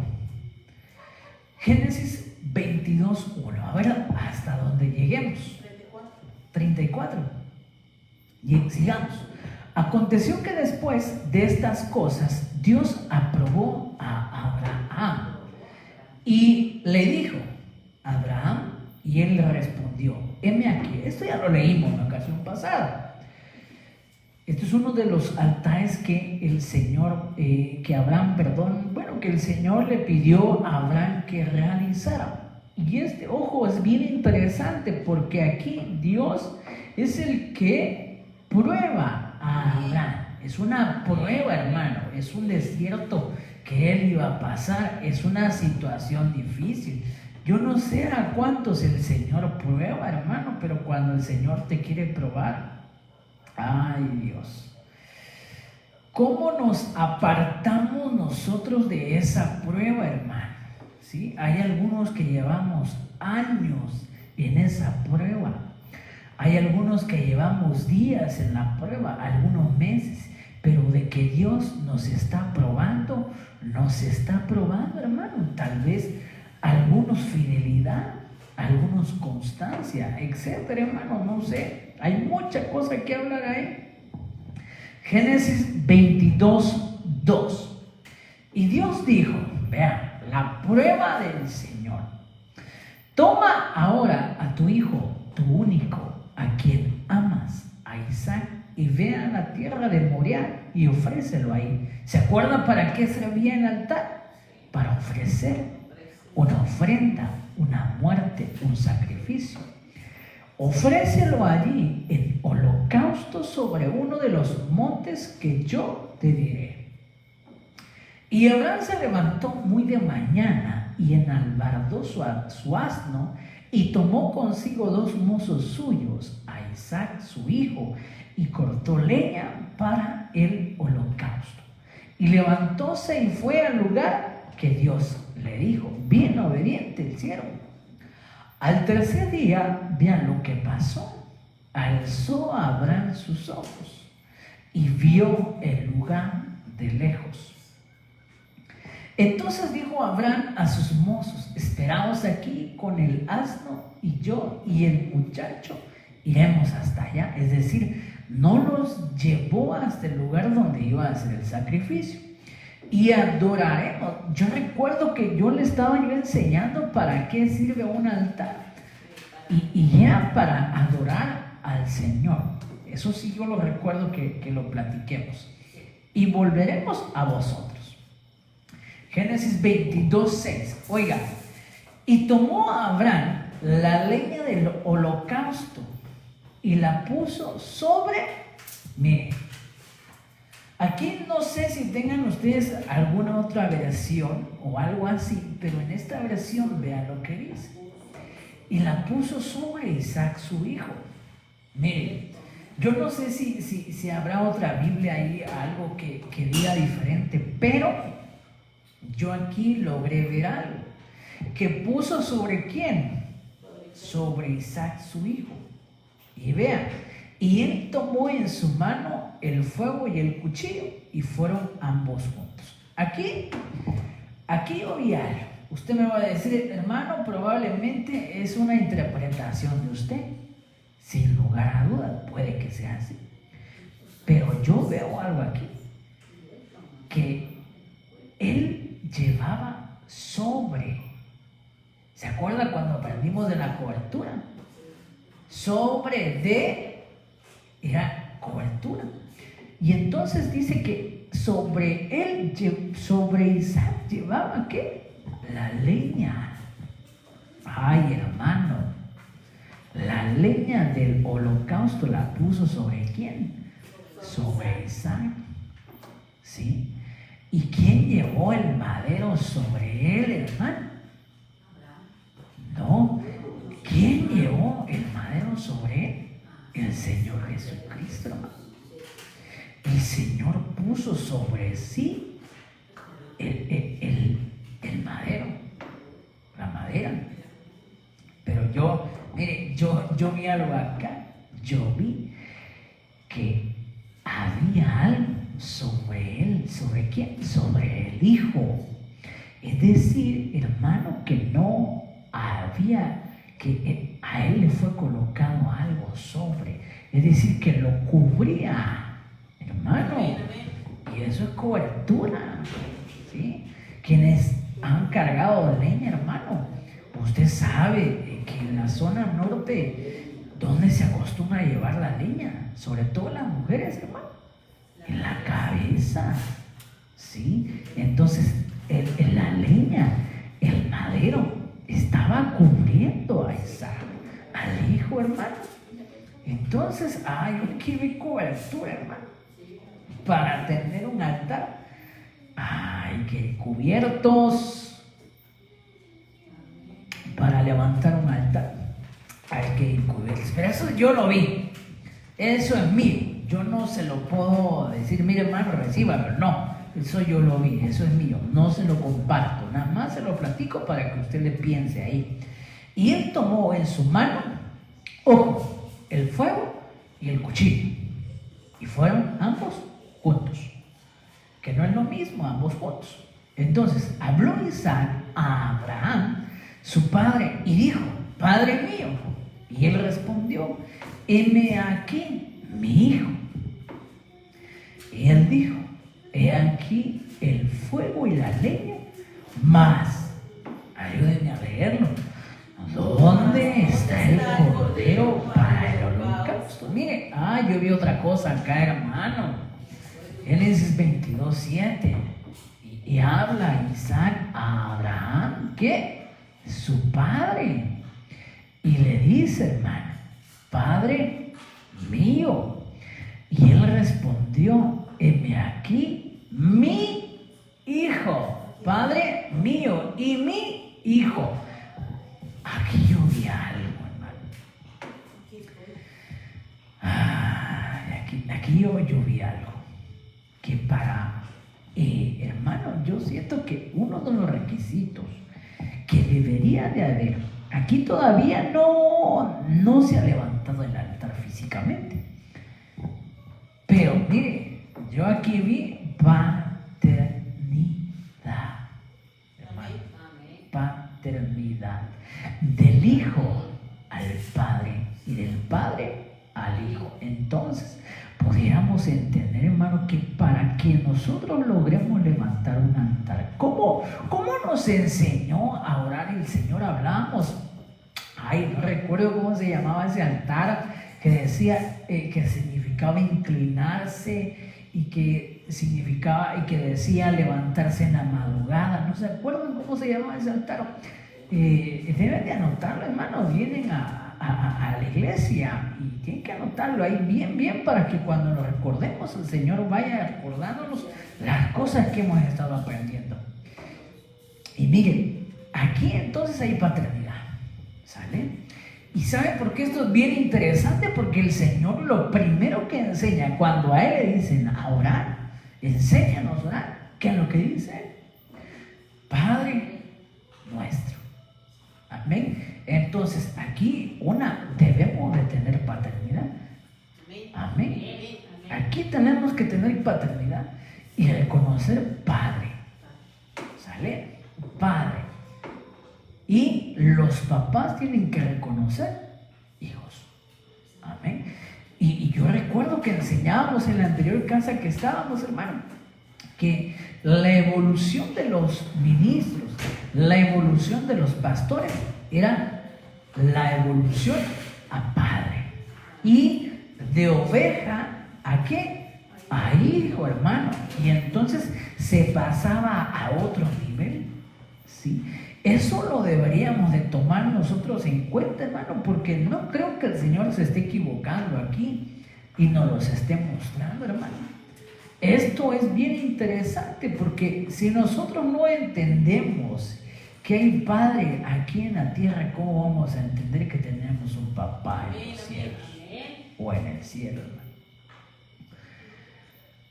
Génesis 22:1. A ver hasta dónde lleguemos. 34. Y sigamos. Aconteció que después de estas cosas, Dios aprobó a Abraham y le dijo: Abraham, y él le respondió: heme aquí. Esto ya lo leímos en la ocasión pasada. Este es uno de los altares que el Señor, que el Señor le pidió a Abraham que realizara. Y ojo, es bien interesante porque aquí Dios es el que prueba a Abraham. Es una prueba, hermano, es un desierto que él iba a pasar, es una situación difícil. Yo no sé a cuántos el Señor prueba, hermano, pero cuando el Señor te quiere probar, ay Dios, ¿cómo nos apartamos nosotros de esa prueba, hermano? ¿Sí? Hay algunos que llevamos años en esa prueba. Hay algunos que llevamos días en la prueba, algunos meses, pero de que Dios nos está probando, hermano. Tal vez algunos fidelidad, algunos constancia, etcétera, hermano, no sé. Hay mucha cosa que hablar ahí. Génesis 22:2. Y Dios dijo, vean, la prueba del Señor. Toma ahora a tu hijo, tu único, a quien amas, a Isaac, y ve a la tierra de Moriah y ofrécelo ahí. ¿Se acuerdan para qué servía el altar? Para ofrecer una ofrenda, una muerte, un sacrificio. Ofrécelo allí en holocausto sobre uno de los montes que yo te diré. Y Abraham se levantó muy de mañana y enalbardó su asno y tomó consigo 2 mozos suyos, a Isaac su hijo, y cortó leña para el holocausto. Y levantóse y fue al lugar que Dios le dijo. Bien obediente el siervo. Al tercer día, vean lo que pasó. Alzó a Abraham sus ojos y vio el lugar de lejos. Entonces dijo Abraham a sus mozos: esperaos aquí con el asno, y yo y el muchacho iremos hasta allá. Es decir, no los llevó hasta el lugar donde iba a hacer el sacrificio. Y adoraremos. Yo recuerdo que yo le estaba enseñando para qué sirve un altar. Y ya para adorar al Señor. Eso sí, yo lo recuerdo que lo platiquemos. Y volveremos a vosotros. Génesis 22:6. Oiga, y tomó a Abraham la leña del holocausto y la puso sobre, mire, aquí no sé si tengan ustedes alguna otra versión o algo así, pero en esta versión vean lo que dice. Y la puso sobre Isaac su hijo. Mire, yo no sé si habrá otra Biblia ahí, algo que diga diferente, pero yo aquí logré ver algo. Que puso sobre ¿quién? Sobre Isaac su hijo. Y vean, y él tomó en su mano el fuego y el cuchillo, y fueron ambos juntos. Aquí yo vi algo. Usted me va a decir, hermano, probablemente es una interpretación de usted. Sin lugar a dudas, puede que sea así. Pero yo veo algo aquí. Que él llevaba sobre. ¿Se acuerda cuando aprendimos de la cobertura? Sobre de era cobertura. Y entonces dice que sobre él, sobre Isaac llevaba ¿qué? La leña. Ay, hermano, la leña del holocausto la puso sobre ¿quién? Sobre Isaac. ¿Sí? ¿Y quién llevó el madero sobre él, hermano? No. ¿Quién llevó el madero sobre él? El Señor Jesucristo, hermano. El Señor puso sobre sí el madero, la madera. Pero yo vi algo acá. Yo vi que había algo sobre él. ¿Sobre quién? Sobre el Hijo. Es decir, hermano, que no había, que a él le fue colocado algo sobre. Es decir, que lo cubría, hermano. Y eso es cobertura, ¿sí? Quienes han cargado leña, hermano, usted sabe que en la zona norte, ¿dónde se acostumbra a llevar la leña? Sobre todo las mujeres, hermano. en la cabeza, ¿sí? Entonces, la leña, el madero, estaba cubriendo a Isaac, al hijo, hermano. Entonces, hay que ver cobertura, hermano, para tener un altar. Hay que cubiertos para levantar un altar. Hay que ir cubiertos. Pero eso yo lo vi. Eso es mío. Yo no se lo puedo decir, mire hermano, recíbalo. No, eso yo lo vi, eso es mío. No se lo comparto, nada más se lo platico para que usted le piense ahí. Y él tomó en su mano, ojo, el fuego y el cuchillo. Y fueron ambos juntos. Que no es lo mismo, ambos juntos. Entonces habló Isaac a Abraham, su padre, y dijo: Padre mío. Y él respondió: heme aquí, mi hijo. Y él dijo: he aquí el fuego y la leña, mas, ayúdenme a leerlo, ¿dónde está el cordero para el holocausto? Mire, yo vi otra cosa acá, hermano. Génesis 22:7. Y habla Isaac a Abraham, que su padre, y le dice, hermano: Padre mío. Y él respondió: heme aquí, mi hijo. Padre mío y mi hijo. Aquí yo vi algo, hermano. Aquí yo vi algo. Que para, hermano, yo siento que uno de los requisitos que debería de haber, aquí todavía no se ha levantado el altar físicamente, pero mire, yo aquí vi paternidad, hermano, paternidad del hijo al padre y del padre al hijo. Entonces pudiéramos entender, hermano, que para que nosotros logremos levantar un altar, ¿cómo nos enseñó a orar el Señor? Hablamos, no recuerdo cómo se llamaba ese altar, que decía, que significaba inclinarse, y que decía levantarse en la madrugada. ¿No se acuerdan cómo se llamaba ese altar? Deben de anotarlo, hermanos. Vienen a la iglesia y tienen que anotarlo ahí bien para que cuando lo recordemos, el Señor vaya recordándonos las cosas que hemos estado aprendiendo. Y miren, aquí entonces hay paternidad, ¿sale? ¿Y saben por qué esto es bien interesante? Porque el Señor lo primero que enseña cuando a Él le dicen a orar, enséñanos a orar. ¿Qué es lo que dice? Padre nuestro. Amén. Entonces aquí debemos de tener paternidad. Amén. Aquí tenemos que tener paternidad y reconocer Padre. ¿Sale? Padre. Y los papás tienen que reconocer hijos. Amén. Y yo recuerdo que enseñábamos en la anterior casa que estábamos, hermano, que la evolución de los ministros, la evolución de los pastores, era la evolución a padre. Y de oveja, ¿a qué? A hijo, hermano. Y entonces se pasaba a otro nivel, ¿sí? Eso lo deberíamos de tomar nosotros en cuenta, hermano, porque no creo que el Señor se esté equivocando aquí y nos los esté mostrando, hermano. Esto es bien interesante, porque si nosotros no entendemos que hay Padre aquí en la tierra, ¿cómo vamos a entender que tenemos un papá en los cielos o en el cielo, hermano?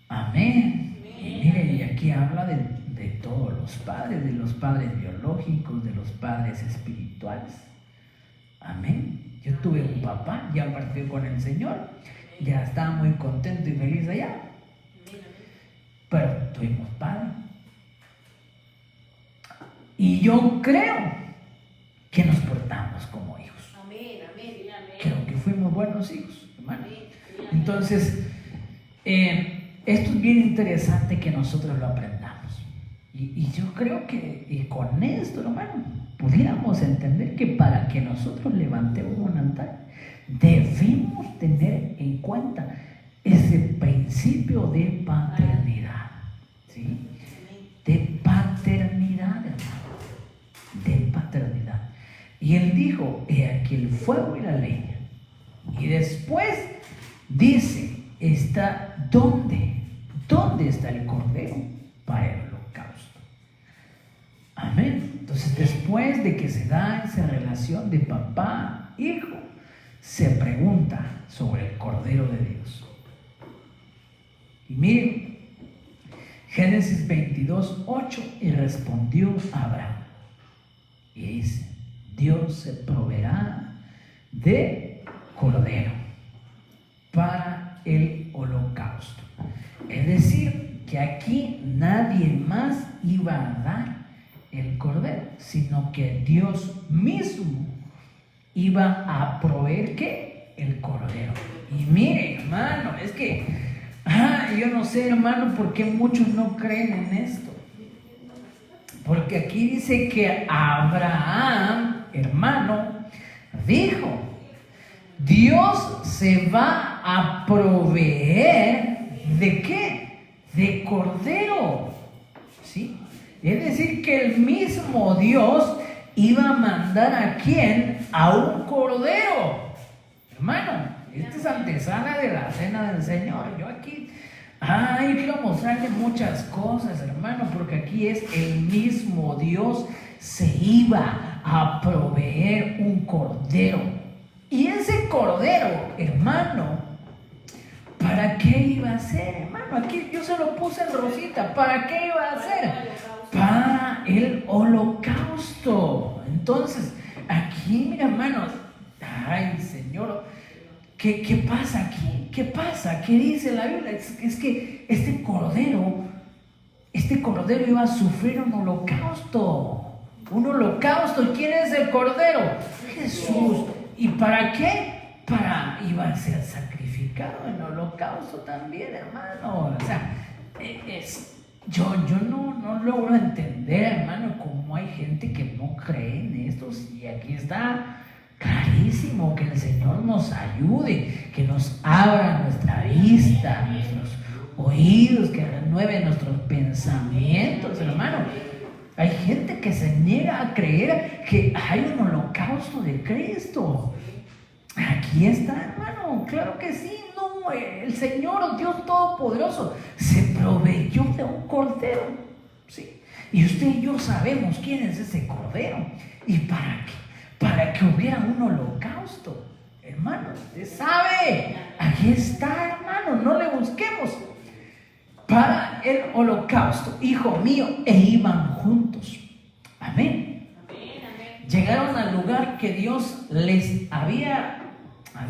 Amén. Y mire, y aquí habla de todos los padres, de los padres biológicos, de los padres espirituales. Amén. Yo tuve un papá, ya partió con el Señor, ya estaba muy contento y feliz allá, pero tuvimos padre. Y yo creo que nos portamos como hijos. Creo que fuimos buenos hijos, hermano. Entonces, esto es bien interesante que nosotros lo aprendamos. Y yo creo que con esto, hermano, pudiéramos entender que para que nosotros levantemos un altar, debemos tener en cuenta ese principio de paternidad, ¿sí? De paternidad, hermano, de paternidad. Y él dijo: he aquí el fuego y la leña. Y después dice: ¿dónde está el cordero para el holocausto? Amén. Entonces, después de que se da esa relación de papá, hijo, se pregunta sobre el cordero de Dios. Y miren, Génesis 22:8, y respondió Abraham. Y dice: Dios se proveerá de cordero para el holocausto. Es decir, que aquí nadie más iba a dar el cordero, sino que Dios mismo iba a proveer ¿qué? El cordero. Y mire, hermano, es que yo no sé, hermano, por qué muchos no creen en esto. Porque aquí dice que Abraham, hermano, dijo: Dios se va a proveer ¿de qué? De cordero, ¿sí? Es decir, que el mismo Dios iba a mandar ¿a quién? A un cordero. Hermano, esta es antesala de la cena del Señor. Yo aquí, yo quiero mostrarle muchas cosas, hermano, porque aquí es el mismo Dios se iba a proveer un cordero. Y ese cordero, hermano, ¿para qué iba a ser, hermano? Aquí yo se lo puse en rosita. ¿Para qué iba a ser? Para el holocausto. Entonces, aquí, mira, hermanos, ay, Señor, ¿qué pasa aquí? ¿Qué pasa? ¿Qué dice la Biblia? Es que este cordero iba a sufrir un holocausto. Un holocausto. ¿Quién es el cordero? Jesús. ¿Y para qué? Iba a ser sacrificado en holocausto también, hermano. O sea, yo no logro entender, hermano, cómo hay gente que no cree en esto. Y aquí está clarísimo. Que el Señor nos ayude, que nos abra nuestra vista, nuestros oídos, que renueve nuestros pensamientos, hermano. Hay gente que se niega a creer que hay un holocausto de Cristo. Aquí está, hermano, claro que sí. No, el Señor, Dios Todopoderoso, se proveyó de un cordero, ¿sí? Y usted y yo sabemos quién es ese cordero. ¿Y para qué? Para que hubiera un holocausto, hermano. Usted sabe, aquí está, hermano, no le busquemos. Para el holocausto, hijo mío, e iban juntos. Amén. Llegaron al lugar que Dios les había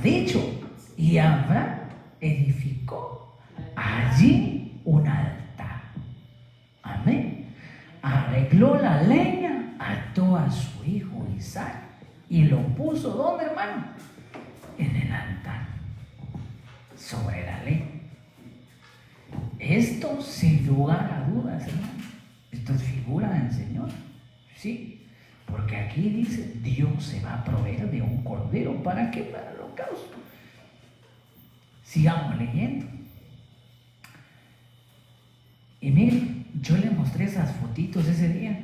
dicho, y Abraham edificó allí un altar. Amén. Arregló la leña, ató a su hijo Isaac y lo puso, ¿dónde, hermano? En el altar, sobre la leña. Esto, sin lugar a dudas, hermano, esto es figura del Señor, ¿sí? Porque aquí dice: Dios se va a proveer de un cordero. ¿Para qué? Para el holocausto. Sigamos leyendo. Y miren, yo le mostré esas fotitos ese día,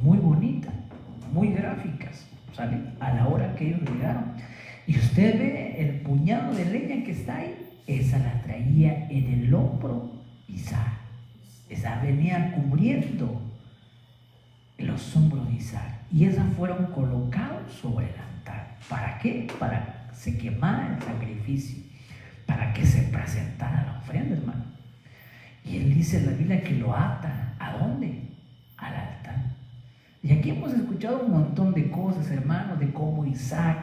muy bonitas, muy gráficas, ¿sale? A la hora que ellos llegaron. Y usted ve el puñado de leña que está ahí, esa la traía en el hombro Isaac. Esa venía cubriendo los hombros de Isaac. Y esas fueron colocadas sobre el altar. ¿Para qué? Para que se quemara el sacrificio, para que se presentara la ofrenda, hermano. Y él dice en la Biblia que lo ata. ¿A dónde? Al altar. Y aquí hemos escuchado un montón de cosas, hermano, de cómo Isaac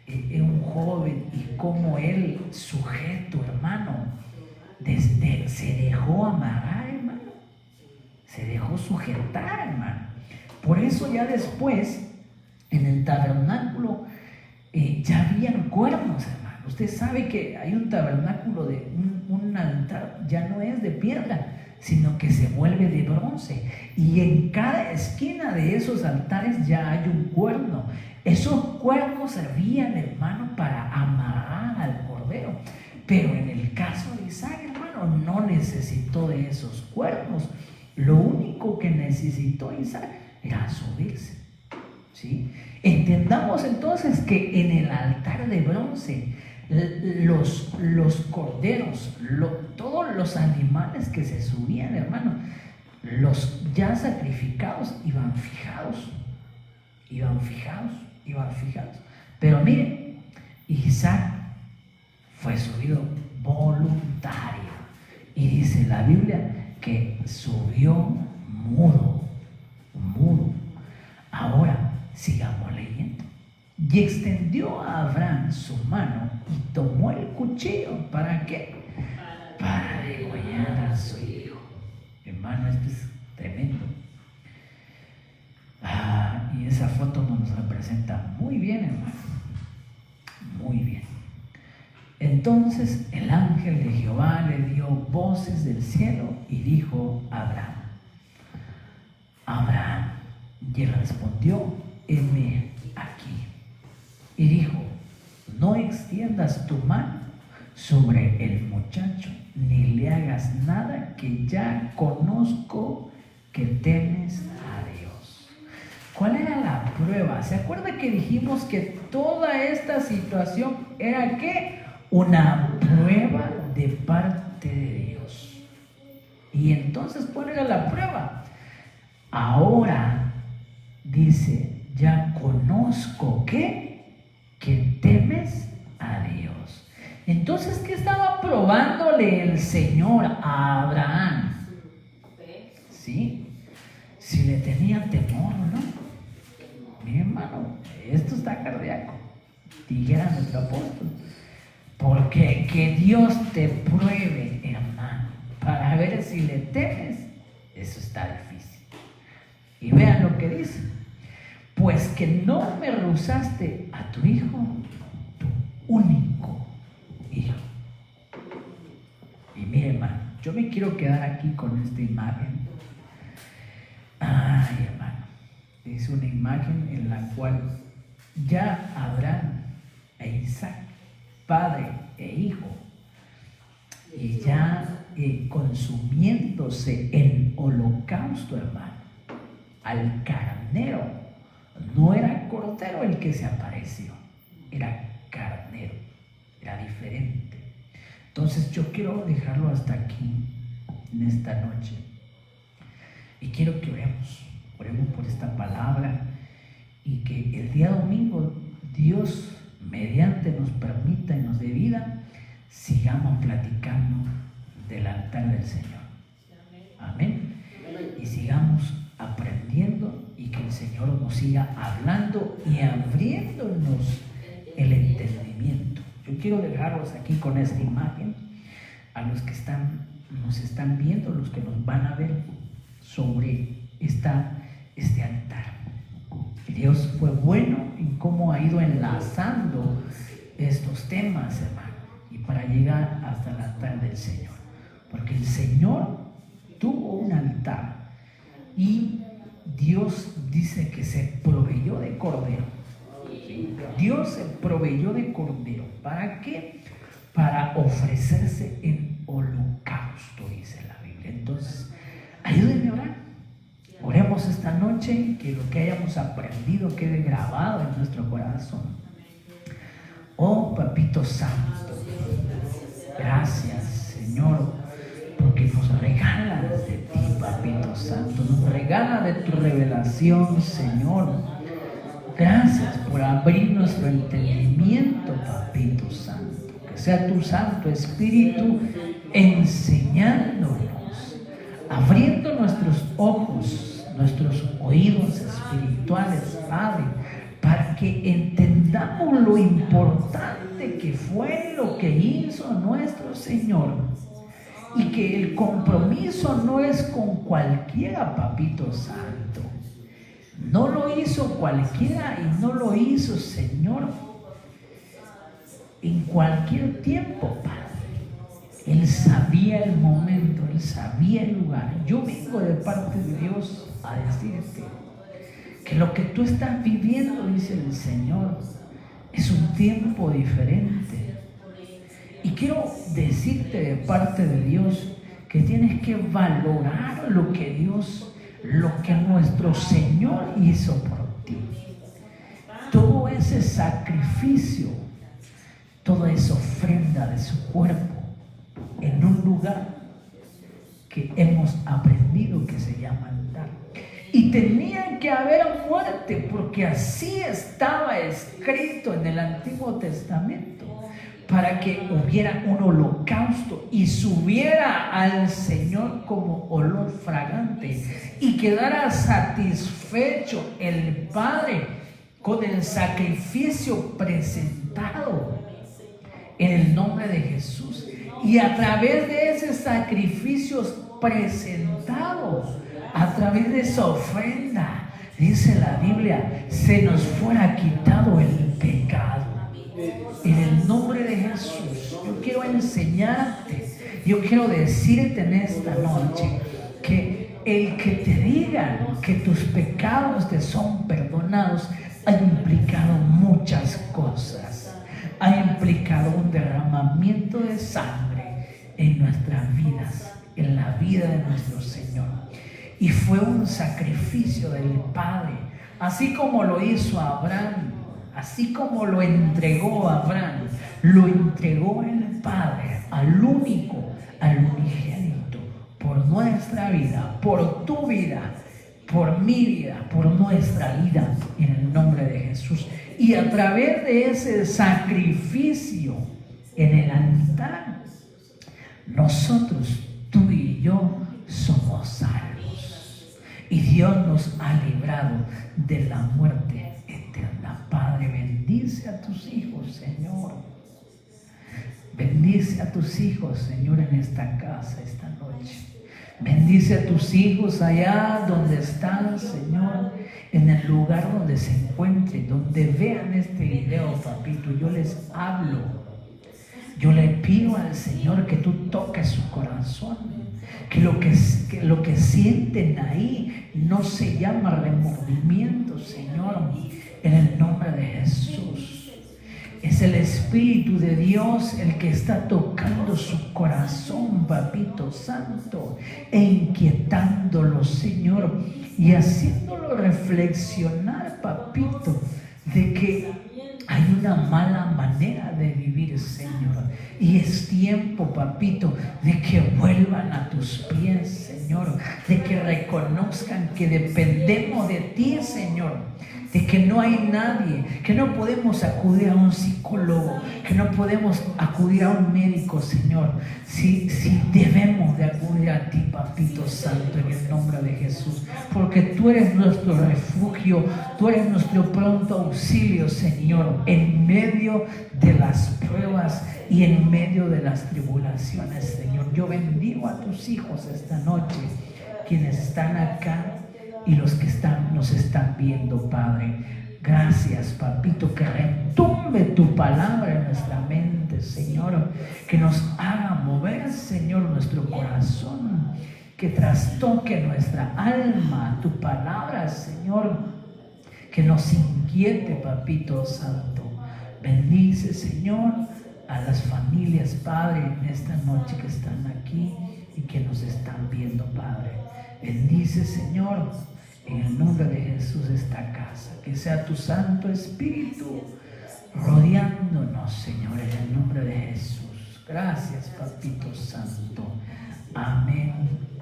es un joven y cómo él, sujeto, hermano, se dejó amarrar, hermano. Se dejó sujetar, hermano. Por eso ya después, en el tabernáculo, ya habían cuernos, hermano. Usted sabe que hay un tabernáculo de un altar, ya no es de piedra, sino que se vuelve de bronce. Y en cada esquina de esos altares ya hay un cuerno. Esos cuernos servían, hermano, para amarrar al cordero. Pero en el caso de Isaac, hermano, no necesitó de esos cuernos. Lo único que necesitó Isaac era subirse, ¿sí? Entendamos entonces que en el altar de bronce, los corderos, todos los animales que se subían, hermano, los ya sacrificados iban fijados. Pero miren, Isaac fue subido voluntario. Y dice la Biblia que subió mudo. Ahora, sigamos leyendo. Y extendió a Abraham su mano y tomó el cuchillo. ¿Para qué? Para degollar a su hijo. Hermano, esto es tremendo. Y esa foto nos representa muy bien, hermano. Muy bien. Entonces el ángel de Jehová le dio voces del cielo y dijo a Abraham: Abraham. Y él respondió: heme aquí. Y dijo: no extiendas tu mano sobre el muchacho, ni le hagas nada, que ya conozco que temes a Dios. ¿Cuál era la prueba? ¿Se acuerda que dijimos que toda esta situación era ¿qué? Una prueba de parte de Dios. Y entonces, ¿cuál era la prueba? Ahora dice: ya conozco que temes a Dios. Entonces, ¿qué estaba probándole el Señor a Abraham? ¿Sí? Si le tenía temor, ¿no? Mi hermano, esto está cardíaco, dijera nuestro apóstol. Porque que Dios te pruebe, hermano, para ver si le temes, eso está difícil. Y vean lo que dice: pues que no me rehusaste a tu hijo, tu único hijo. Y mire, hermano, yo me quiero quedar aquí con esta imagen. Ay, hermano, es una imagen en la cual ya Abraham e Isaac, padre e hijo, y ya consumiéndose en holocausto, hermano, al carnero. No era cordero el que se apareció, era carnero, era diferente. Entonces yo quiero dejarlo hasta aquí en esta noche y quiero que oremos por esta palabra, y que el día domingo Dios mediante nos permita y nos dé vida, sigamos platicando del altar del Señor. Amén. Y sigamos aprendiendo, y que el Señor nos siga hablando y abriéndonos el entendimiento. Yo quiero dejarlos aquí con esta imagen, a los que nos están viendo, los que nos van a ver, sobre este altar. Dios fue bueno en cómo ha ido enlazando estos temas, hermano, y para llegar hasta el altar del Señor. Porque el Señor tuvo un altar y Dios dice que se proveyó de cordero. Dios se proveyó de cordero. ¿Para qué? Para ofrecerse en holocausto, dice la Biblia. Entonces, ayúdenme a orar. Oremos esta noche, que lo que hayamos aprendido quede grabado en nuestro corazón. Oh, Papito Santo, gracias, Señor, porque nos regalas de ti, Papito Santo, nos regala de tu revelación, Señor. Gracias por abrir nuestro entendimiento, Papito Santo. Que sea tu Santo Espíritu enseñándonos, abriendo nuestros ojos, nuestros oídos espirituales, Padre, para que entendamos lo importante que fue lo que hizo nuestro Señor, y que el compromiso no es con cualquiera, Papito Santo. No lo hizo cualquiera, y no lo hizo, Señor, en cualquier tiempo, Padre. Él sabía el momento, Él sabía el lugar. Yo vengo de parte de Dios a decirte que lo que tú estás viviendo, dice el Señor, es un tiempo diferente. Y quiero decirte de parte de Dios que tienes que valorar lo que nuestro Señor hizo por ti. Todo ese sacrificio, toda esa ofrenda de su cuerpo en un lugar que hemos aprendido que se llama altar. Y tenía que haber muerte, porque así estaba escrito en el Antiguo Testamento, para que hubiera un holocausto y subiera al Señor como olor fragante y quedara satisfecho el Padre con el sacrificio presentado en el nombre de Jesús. Y a través de ese sacrificio presentado, a través de esa ofrenda, dice la Biblia, se nos fuera quitado el pecado. En el nombre de Jesús, yo quiero enseñarte, yo quiero decirte en esta noche que el que te digan que tus pecados te son perdonados ha implicado muchas cosas. Ha implicado un derramamiento de sangre en nuestras vidas, en la vida de nuestro Señor. Y fue un sacrificio del Padre, así como lo hizo Abraham. Así como lo entregó Abraham, lo entregó el Padre al único, al unigénito, por nuestra vida, por tu vida, por mi vida, por nuestra vida, en el nombre de Jesús. Y a través de ese sacrificio en el altar, nosotros, tú y yo, somos salvos. Y Dios nos ha librado de la muerte eterna. Padre, bendice a tus hijos, Señor. Bendice a tus hijos, Señor, en esta casa esta noche. Bendice a tus hijos allá donde están, Señor, en el lugar donde se encuentren, donde vean este video, papito. Yo les hablo. Yo le pido al Señor que tú toques su corazón, que lo que sienten ahí no se llama remordimiento, Señor, en el nombre de Jesús. Es el Espíritu de Dios el que está tocando su corazón, papito santo, e inquietándolo, Señor, y haciéndolo reflexionar, papito, de que hay una mala manera de vivir, Señor. Y es tiempo, papito, de que vuelvan a tus pies, Señor. De que reconozcan que dependemos de ti, Señor. De que no hay nadie, que no podemos acudir a un psicólogo, que no podemos acudir a un médico, Señor. Si debemos de acudir a ti, papito santo, en el nombre de Jesús. Porque tú eres nuestro refugio, tú eres nuestro pronto auxilio, Señor, en medio de las pruebas y en medio de las tribulaciones, Señor. Yo bendigo a tus hijos esta noche, quienes están acá y los que nos están viendo, Padre. Gracias, papito, que retumbe tu palabra en nuestra mente, Señor, que nos haga mover, Señor, nuestro corazón, que trastoque nuestra alma, tu palabra, Señor, que nos inquiete, papito santo. Bendice, Señor, a las familias, Padre, en esta noche que están aquí y que nos están viendo, Padre. Bendice, Señor, en el nombre de Jesús esta casa. Que sea tu Santo Espíritu rodeándonos, Señor, en el nombre de Jesús. Gracias, papito santo. Amén,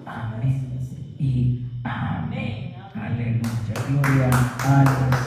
amén y amén. Aleluya. Gloria al Señor.